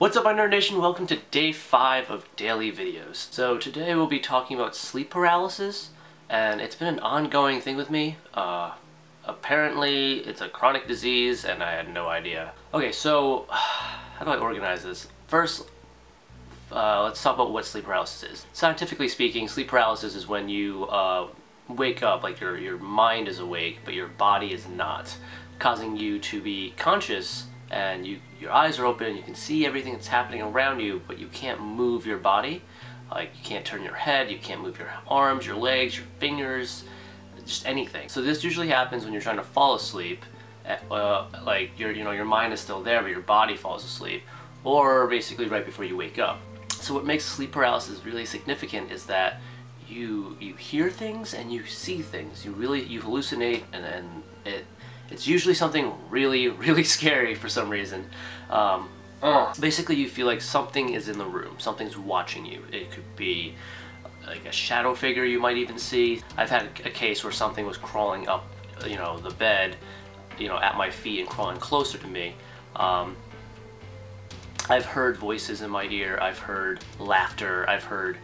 What's up, AznNerdNation? Welcome to day 5 of daily videos. So today we'll be talking about sleep paralysis, and it's been an ongoing thing with me. Apparently it's a chronic disease and I had no idea. Okay, so how do I organize this? First, let's talk about what sleep paralysis is. Scientifically speaking, sleep paralysis is when you wake up, like your mind is awake but your body is not, causing you to be conscious and your eyes are open, you can see everything that's happening around you, but you can't move your body. Like, you can't turn your head, you can't move your arms, your legs, your fingers, just anything. So this usually happens when you're trying to fall asleep, like your mind is still there but your body falls asleep, or basically right before you wake up. So what makes sleep paralysis really significant is that you hear things and you see things. You hallucinate, and then it's usually something really scary for some reason. Basically, you feel like something is in the room, something's watching you. It could be like a shadow figure you might even see. I've had a case where something was crawling up, the bed, at my feet and crawling closer to me. I've heard voices in my ear, I've heard laughter, I've heard,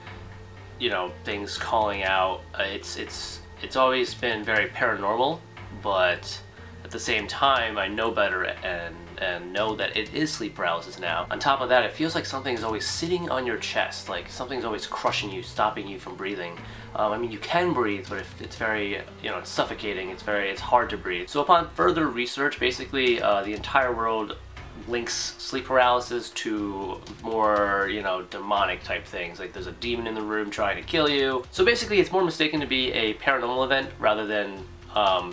things calling out. It's always been very paranormal, but at the same time, I know better and know that it is sleep paralysis now. On top of that, it feels like something's always sitting on your chest, like something's always crushing you, stopping you from breathing. I mean, you can breathe, but it's very, it's suffocating, it's hard to breathe. So upon further research, basically the entire world links sleep paralysis to more, demonic type things. Like there's a demon in the room trying to kill you. So basically it's more mistaken to be a paranormal event rather than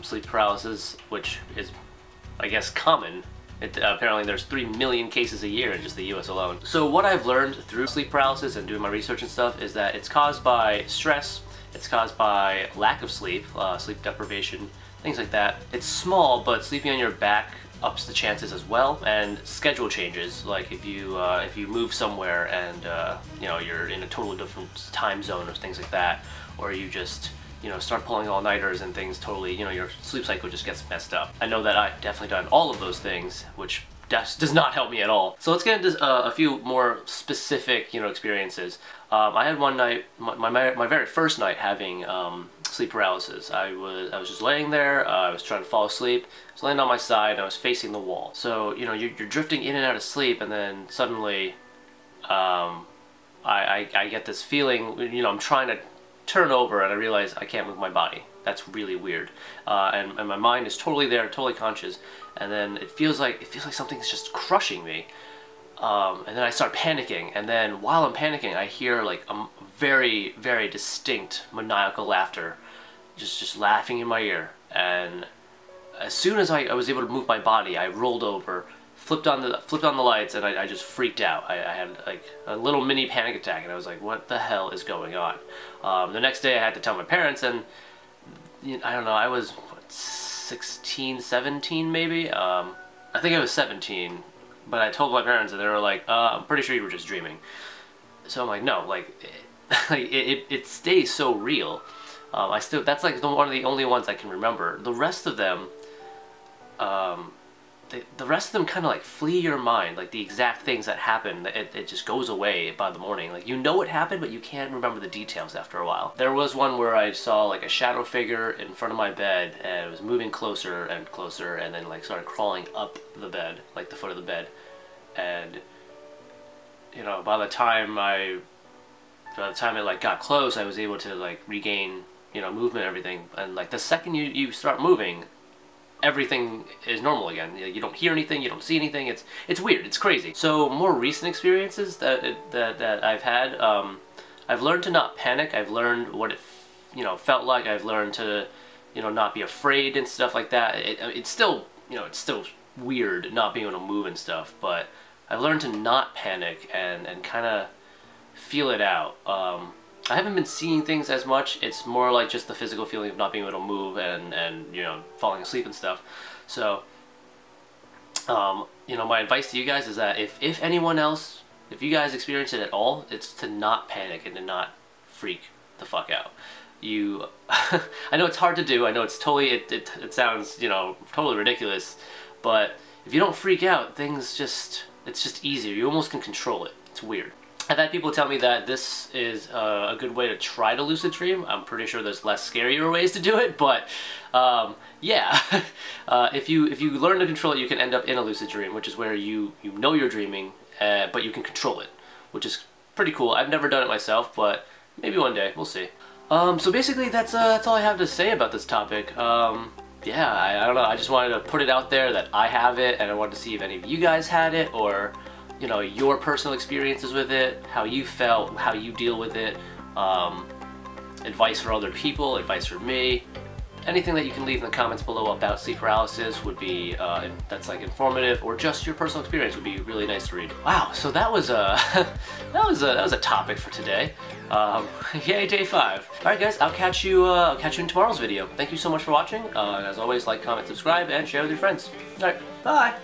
sleep paralysis, which is, I guess, common. Apparently there's 3 million cases a year in just the US alone. So what I've learned through sleep paralysis and doing my research and stuff is that it's caused by stress, it's caused by lack of sleep, sleep deprivation, things like that. It's small, but sleeping on your back ups the chances as well, and schedule changes. Like if you move somewhere and you're in a totally different time zone or things like that, or you just start pulling all-nighters and things, totally, your sleep cycle just gets messed up. I know that I've definitely done all of those things, which does not help me at all. So let's get into a few more specific, experiences. I had one night, my very first night having sleep paralysis. I was just laying there, I was trying to fall asleep, I was laying on my side, and I was facing the wall. So, you're drifting in and out of sleep, and then suddenly, I get this feeling, I'm trying to turn over and I realize I can't move my body. That's really weird. And my mind is totally there, totally conscious, and then it feels like something's just crushing me. And then I start panicking, and then while I'm panicking I hear like a very distinct maniacal laughter, just laughing in my ear. And as soon as I was able to move my body, I rolled over, flipped on the lights, and I just freaked out. I had like a little mini panic attack, and I was like, what the hell is going on? The next day I had to tell my parents, and I don't know, I was what, 16, 17 maybe? I think I was 17, but I told my parents and they were like, I'm pretty sure you were just dreaming. So I'm like, no, like it stays so real. That's like one of the only ones I can remember. The rest of them, kind of like flee your mind, like the exact things that happened, it just goes away by the morning. Like, it happened, but you can't remember the details after a while. There was one where I saw like a shadow figure in front of my bed, and it was moving closer and closer, and then like started crawling up the bed, like the foot of the bed. And by the time it like got close, I was able to like regain movement and everything. And like the second you start moving, everything is normal again. You don't hear anything, you don't see anything. It's weird, it's crazy. So more recent experiences that I've had, I've learned to not panic. I've learned what it felt like. I've learned to not be afraid and stuff like that. It's still it's still weird not being able to move and stuff, but I've learned to not panic and kind of feel it out. I haven't been seeing things as much. It's more like just the physical feeling of not being able to move and falling asleep and stuff. So, my advice to you guys is that if anyone else, if you guys experience it at all, it's to not panic and to not freak the fuck out. I know it's hard to do. I know it's totally, it sounds, totally ridiculous, but if you don't freak out, things just It's just easier. You almost can control it. It's weird. I've had people tell me that this is a good way to try to lucid dream. I'm pretty sure there's less scarier ways to do it, but yeah. If you learn to control it, you can end up in a lucid dream, which is where you know you're dreaming, but you can control it, which is pretty cool. I've never done it myself, but maybe one day. We'll see. So basically, that's all I have to say about this topic. Yeah, I don't know. I just wanted to put it out there that I have it, and I wanted to see if any of you guys had it, or you know, your personal experiences with it, how you felt, how you deal with it, advice for other people, advice for me. Anything that you can leave in the comments below about sleep paralysis would be, that's like informative, or just your personal experience would be really nice to read. Wow, so that was a, that was a topic for today. Yay, day 5. All right, guys, I'll catch you in tomorrow's video. Thank you so much for watching, and as always, like, comment, subscribe, and share with your friends. All right, bye.